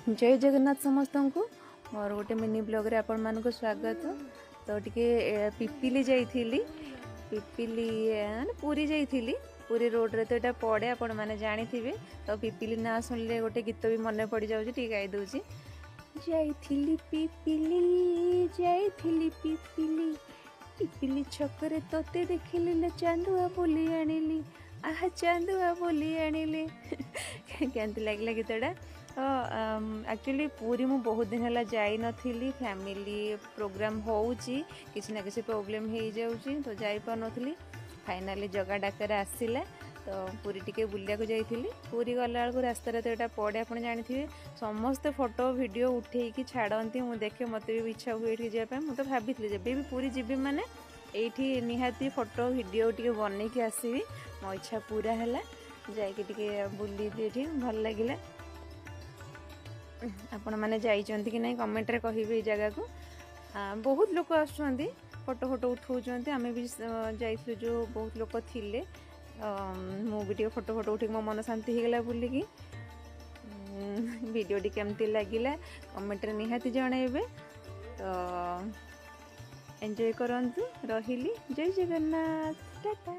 जय जगन्नाथ समस्त को मोर गोटे मिनी ब्लॉग रे आपण मानको स्वागत। तो टिके पिपिली जाइथिली, पिपिली पूरी जाइथिली। पूरी रोड रे तो एटा पड़े आपण माने जानिथिबे। तो पिपिली ना सुनले गोटे गीत भी मन पड़ जाउची, ठीक गाई दउची। जाइथिली पिपिली, जाइथिली पिपिली, पिपिली छकरे तोते देखिले चांदुआ बोली आनिली, आहा चांदुआ बोली आनिले। केंति लागला गीतटा। तो एक्चुअली पूरी मु बहुत दिन है जाई नथिली, फैमिली प्रोग्राम होउची, किसी ना किसी प्रॉब्लम हो जाउची, तो जाई पा नथिली। फाइनली जगह डाकर आसिला तो पूरी टिके बुलिया को जाइथिली। पूरी गला बेलू रास्ता तो यहाँ पड़े आप जानी समस्त फोटो वीडियो उठे छाड़ती, मुझे देखे मत भी इच्छा हुए जावाई। मुझे भाभी जब भी पूरी जीवी मैंने ये निहाती फोटो वीडियो टे बन के आसबि। मो इच्छा पूरा है, जाके बुली ये भल लगे। आपण मैंने जाइए कि नहीं कमेंट रे कहिबे। जगह को बहुत लोग आसुँच फोटो फोटो उठाऊँ। आम भी जाइए जो बहुत लोग थिले, मुझे फोटो फोटो उठे मो मन शांति होगला बुलिकी। वीडियो टी केमती लगिला कमेंट रे निहाती जनइबे। तो एंजॉय करंतु, रहिली। जय जगन्नाथ, टाटा।